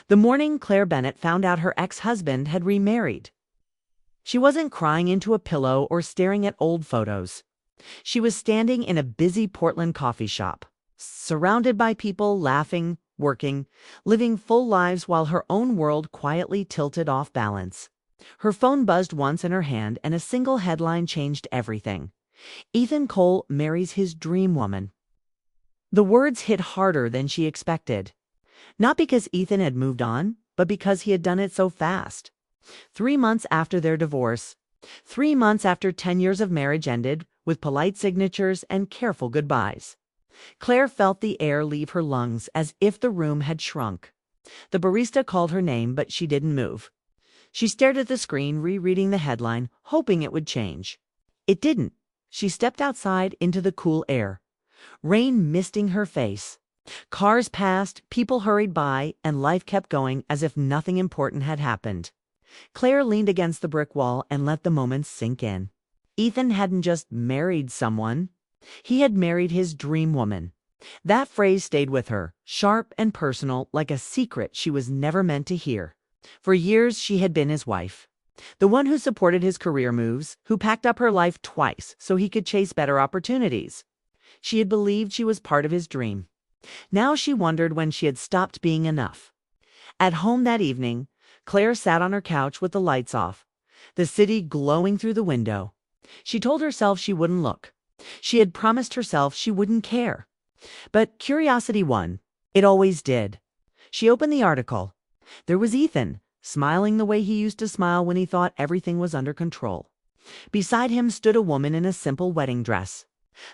The morning Claire Bennett found out her ex-husband had remarried. She wasn't crying into a pillow or staring at old photos. She was standing in a busy Portland coffee shop, surrounded by people laughing, working, living full lives while her own world quietly tilted off balance. Her phone buzzed once in her hand and a single headline changed everything. Ethan Cole marries his dream woman. The words hit harder than she expected. Not because Ethan had moved on, but because he had done it so fast. 3 months after their divorce, 3 months after 10 years of marriage ended, with polite signatures and careful goodbyes. Claire felt the air leave her lungs as if the room had shrunk. The barista called her name, but she didn't move. She stared at the screen, rereading the headline, hoping it would change. It didn't. She stepped outside into the cool air. Rain misting her face. Cars passed, people hurried by, and life kept going as if nothing important had happened. Claire leaned against the brick wall and let the moments sink in. Ethan hadn't just married someone. He had married his dream woman. That phrase stayed with her, sharp and personal, like a secret she was never meant to hear. For years, she had been his wife. The one who supported his career moves, who packed up her life twice so he could chase better opportunities. She had believed she was part of his dream. Now she wondered when she had stopped being enough. At home that evening, Claire sat on her couch with the lights off, the city glowing through the window. She told herself she wouldn't look. She had promised herself she wouldn't care. But curiosity won. It always did. She opened the article. There was Ethan, smiling the way he used to smile when he thought everything was under control. Beside him stood a woman in a simple wedding dress.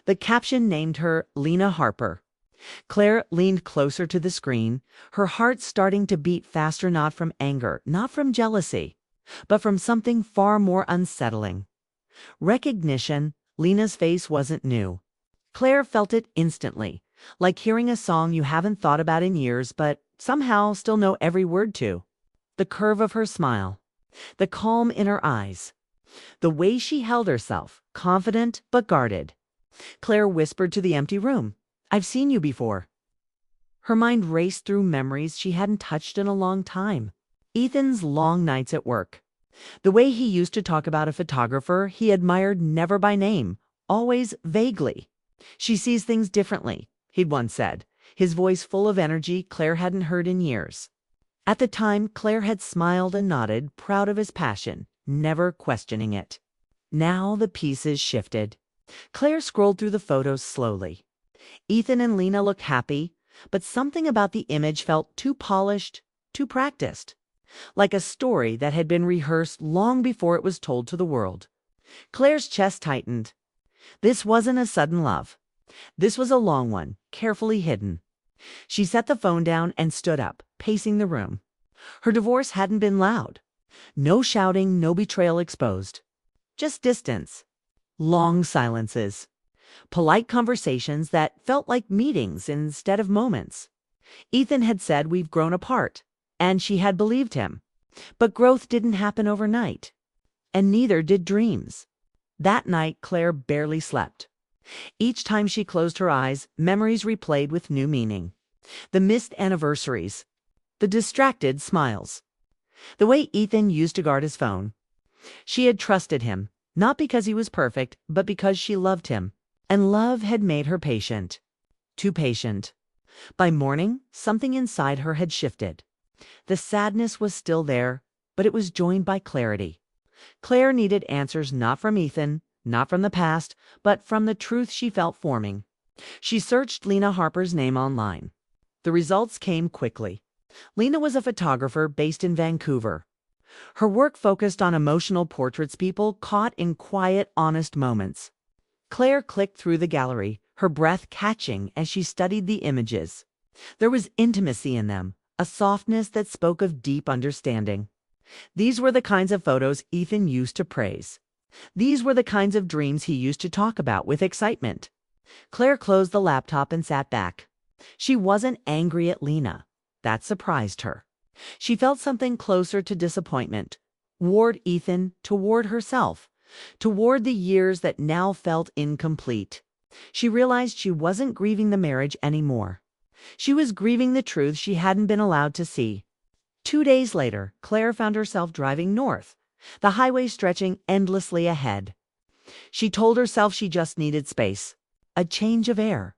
The caption named her Lena Harper. Claire leaned closer to the screen, her heart starting to beat faster, not from anger, not from jealousy, but from something far more unsettling. Recognition. Lena's face wasn't new. Claire felt it instantly, like hearing a song you haven't thought about in years but somehow still know every word to. The curve of her smile, the calm in her eyes, the way she held herself, confident but guarded. Claire whispered to the empty room, "I've seen you before." Her mind raced through memories she hadn't touched in a long time. Ethan's long nights at work. The way he used to talk about a photographer he admired, never by name, always vaguely. "She sees things differently," he'd once said, his voice full of energy Claire hadn't heard in years. At the time, Claire had smiled and nodded, proud of his passion, never questioning it. Now the pieces shifted. Claire scrolled through the photos slowly. Ethan and Lena looked happy, but something about the image felt too polished, too practiced. Like a story that had been rehearsed long before it was told to the world. Claire's chest tightened. This wasn't a sudden love. This was a long one, carefully hidden. She set the phone down and stood up, pacing the room. Her divorce hadn't been loud. No shouting, no betrayal exposed. Just distance. Long silences. Polite conversations that felt like meetings instead of moments. Ethan had said, "We've grown apart," and she had believed him. But growth didn't happen overnight. And neither did dreams. That night, Claire barely slept. Each time she closed her eyes, memories replayed with new meaning. The missed anniversaries. The distracted smiles. The way Ethan used to guard his phone. She had trusted him, not because he was perfect, but because she loved him. And love had made her patient. Too patient. By morning, something inside her had shifted. The sadness was still there, but it was joined by clarity. Claire needed answers not from Ethan, not from the past, but from the truth she felt forming. She searched Lena Harper's name online. The results came quickly. Lena was a photographer based in Vancouver. Her work focused on emotional portraits, people caught in quiet, honest moments. Claire clicked through the gallery, her breath catching as she studied the images. There was intimacy in them, a softness that spoke of deep understanding. These were the kinds of photos Ethan used to praise. These were the kinds of dreams he used to talk about with excitement. Claire closed the laptop and sat back. She wasn't angry at Lena. That surprised her. She felt something closer to disappointment. Toward Ethan, toward herself. Toward the years that now felt incomplete. She realized she wasn't grieving the marriage anymore. She was grieving the truth she hadn't been allowed to see. 2 days later, Claire found herself driving north, the highway stretching endlessly ahead. She told herself she just needed space, a change of air.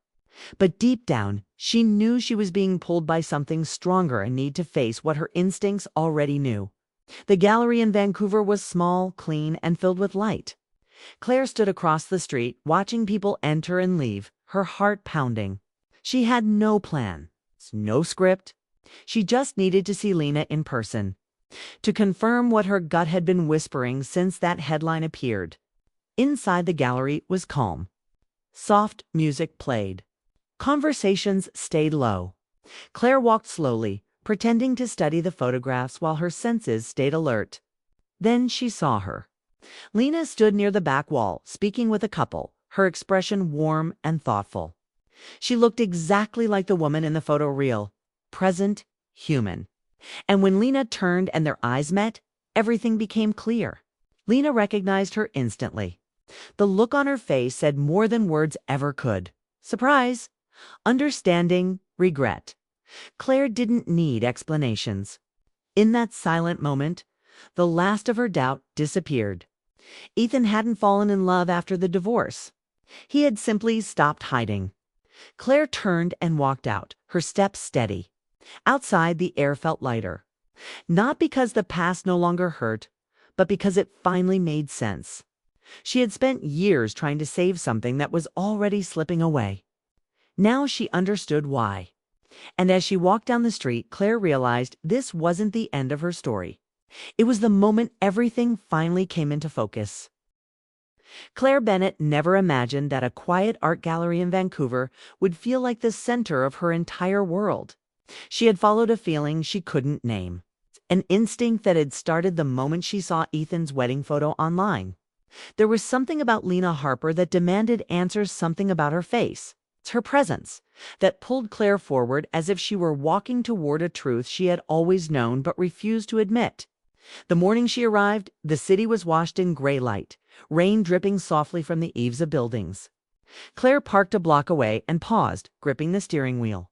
But deep down, she knew she was being pulled by something stronger and need to face what her instincts already knew. The gallery in Vancouver was small, clean, and filled with light. Claire stood across the street, watching people enter and leave, her heart pounding. She had no plan, no script. She just needed to see Lena in person, to confirm what her gut had been whispering since that headline appeared. Inside the gallery was calm. Soft music played. Conversations stayed low. Claire walked slowly, pretending to study the photographs while her senses stayed alert. Then she saw her. Lena stood near the back wall, speaking with a couple, her expression warm and thoughtful. She looked exactly like the woman in the photo reel, present, human. And when Lena turned and their eyes met, everything became clear. Lena recognized her instantly. The look on her face said more than words ever could. Surprise, understanding, regret. Claire didn't need explanations. In that silent moment, the last of her doubt disappeared. Ethan hadn't fallen in love after the divorce. He had simply stopped hiding. Claire turned and walked out, her steps steady. Outside, the air felt lighter. Not because the past no longer hurt, but because it finally made sense. She had spent years trying to save something that was already slipping away. Now she understood why. And as she walked down the street, Claire realized this wasn't the end of her story. It was the moment everything finally came into focus. Claire Bennett never imagined that a quiet art gallery in Vancouver would feel like the center of her entire world. She had followed a feeling she couldn't name, an instinct that had started the moment she saw Ethan's wedding photo online. There was something about Lena Harper that demanded answers, something about her face, her presence, that pulled Claire forward as if she were walking toward a truth she had always known but refused to admit. The morning she arrived, the city was washed in gray light, rain dripping softly from the eaves of buildings. Claire parked a block away and paused, gripping the steering wheel.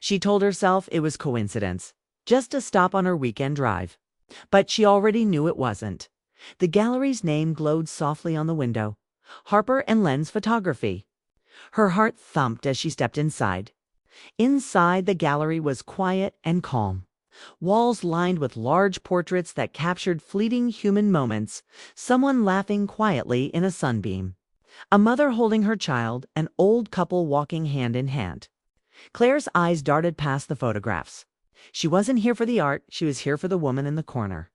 She told herself it was coincidence, just a stop on her weekend drive. But she already knew it wasn't. The gallery's name glowed softly on the window, Harper and Lens Photography. Her heart thumped as she stepped inside. Inside, the gallery was quiet and calm. Walls lined with large portraits that captured fleeting human moments, someone laughing quietly in a sunbeam, a mother holding her child, an old couple walking hand in hand. Claire's eyes darted past the photographs. She wasn't here for the art, she was here for the woman in the corner.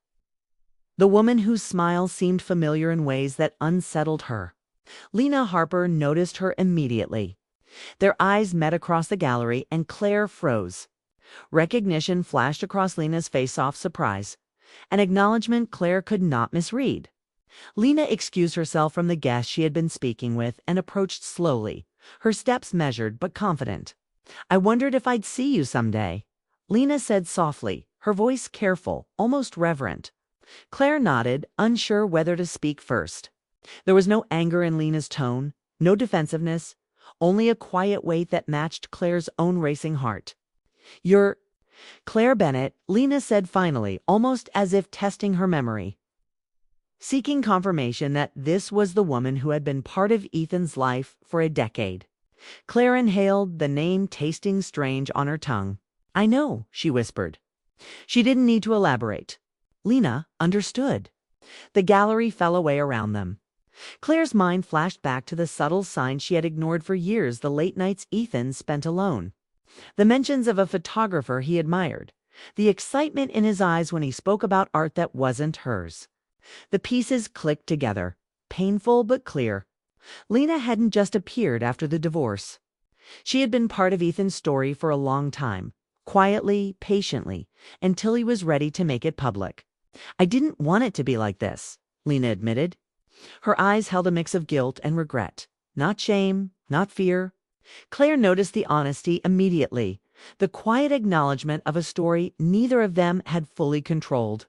The woman whose smile seemed familiar in ways that unsettled her. Lena Harper noticed her immediately. Their eyes met across the gallery and Claire froze. Recognition flashed across Lena's face, off surprise, an acknowledgement Claire could not misread. Lena excused herself from the guest she had been speaking with and approached slowly, her steps measured but confident. "I wondered if I'd see you someday," Lena said softly, her voice careful, almost reverent. Claire nodded, unsure whether to speak first. There was no anger in Lena's tone, no defensiveness, only a quiet weight that matched Claire's own racing heart. "You're Claire Bennett," Lena said finally, almost as if testing her memory, seeking confirmation that this was the woman who had been part of Ethan's life for a decade. Claire inhaled, the name tasting strange on her tongue. "I know," she whispered. She didn't need to elaborate. Lena understood. The gallery fell away around them. Claire's mind flashed back to the subtle signs she had ignored for years, the late nights Ethan spent alone, the mentions of a photographer he admired, the excitement in his eyes when he spoke about art that wasn't hers. The pieces clicked together, painful but clear. Lena hadn't just appeared after the divorce. She had been part of Ethan's story for a long time, quietly, patiently, until he was ready to make it public. "I didn't want it to be like this," Lena admitted. Her eyes held a mix of guilt and regret, not shame, not fear. Claire noticed the honesty immediately, the quiet acknowledgement of a story neither of them had fully controlled.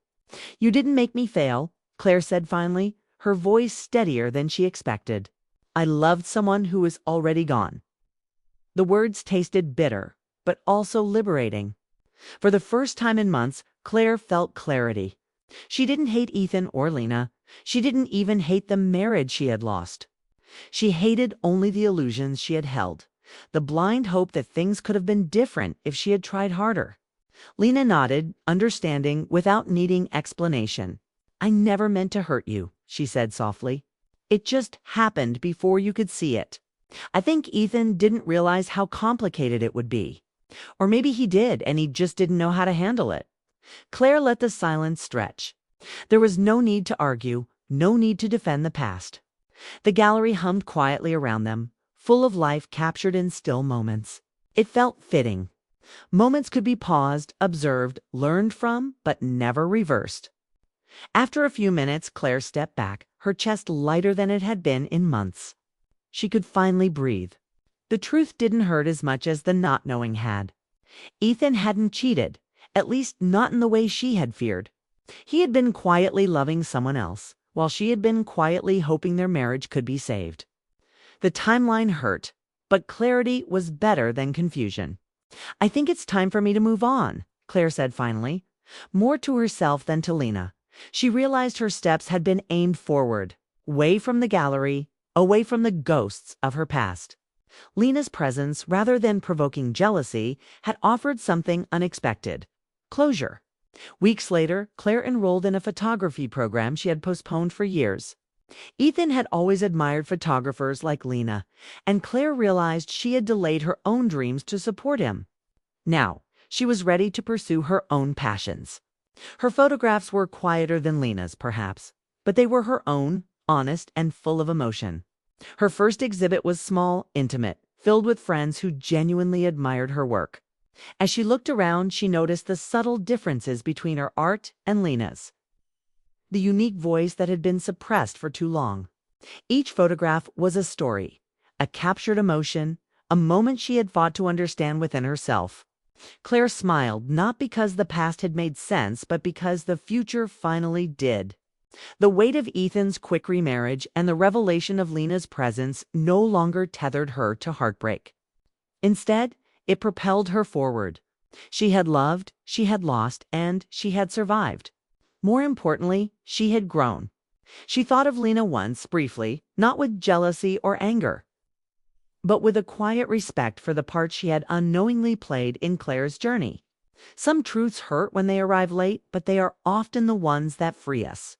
"You didn't make me fail," Claire said finally, her voice steadier than she expected. "I loved someone who was already gone." The words tasted bitter, but also liberating. For the first time in months, Claire felt clarity. She didn't hate Ethan or Lena. She didn't even hate the marriage she had lost. She hated only the illusions she had held, the blind hope that things could have been different if she had tried harder. Lena nodded, understanding without needing explanation. "I never meant to hurt you," she said softly. "It just happened before you could see it. I think Ethan didn't realize how complicated it would be. Or maybe he did, and he just didn't know how to handle it." Claire let the silence stretch. There was no need to argue, no need to defend the past. The gallery hummed quietly around them, full of life captured in still moments. It felt fitting. Moments could be paused, observed, learned from, but never reversed. After a few minutes, Claire stepped back, her chest lighter than it had been in months. She could finally breathe. The truth didn't hurt as much as the not knowing had. Ethan hadn't cheated, at least not in the way she had feared. He had been quietly loving someone else, while she had been quietly hoping their marriage could be saved. The timeline hurt, but clarity was better than confusion. "I think it's time for me to move on," Claire said finally, more to herself than to Lena. She realized her steps had been aimed forward, away from the gallery, away from the ghosts of her past. Lena's presence, rather than provoking jealousy, had offered something unexpected: closure. Weeks later, Claire enrolled in a photography program she had postponed for years. Ethan had always admired photographers like Lena, and Claire realized she had delayed her own dreams to support him. Now, she was ready to pursue her own passions. Her photographs were quieter than Lena's, perhaps, but they were her own, honest, and full of emotion. Her first exhibit was small, intimate, filled with friends who genuinely admired her work. As she looked around, she noticed the subtle differences between her art and Lena's. The unique voice that had been suppressed for too long. Each photograph was a story, a captured emotion, a moment she had fought to understand within herself. Claire smiled, not because the past had made sense, but because the future finally did. The weight of Ethan's quick remarriage and the revelation of Lena's presence no longer tethered her to heartbreak. Instead, it propelled her forward. She had loved, she had lost, and she had survived. More importantly, she had grown. She thought of Lena once, briefly, not with jealousy or anger, but with a quiet respect for the part she had unknowingly played in Claire's journey. Some truths hurt when they arrive late, but they are often the ones that free us.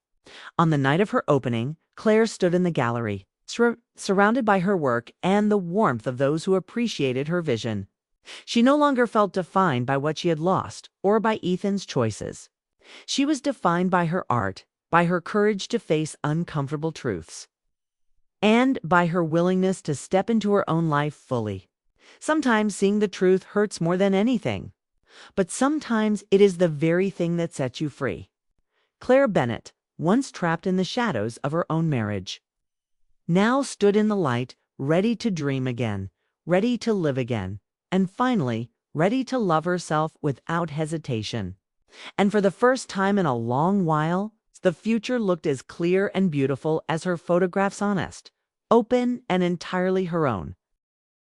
On the night of her opening, Claire stood in the gallery, surrounded by her work and the warmth of those who appreciated her vision. She no longer felt defined by what she had lost or by Ethan's choices. She was defined by her art, by her courage to face uncomfortable truths, and by her willingness to step into her own life fully. Sometimes seeing the truth hurts more than anything, but sometimes it is the very thing that sets you free. Claire Bennett, once trapped in the shadows of her own marriage, now stood in the light, ready to dream again, ready to live again, and finally, ready to love herself without hesitation. And for the first time in a long while, the future looked as clear and beautiful as her photographs honest, open and entirely her own.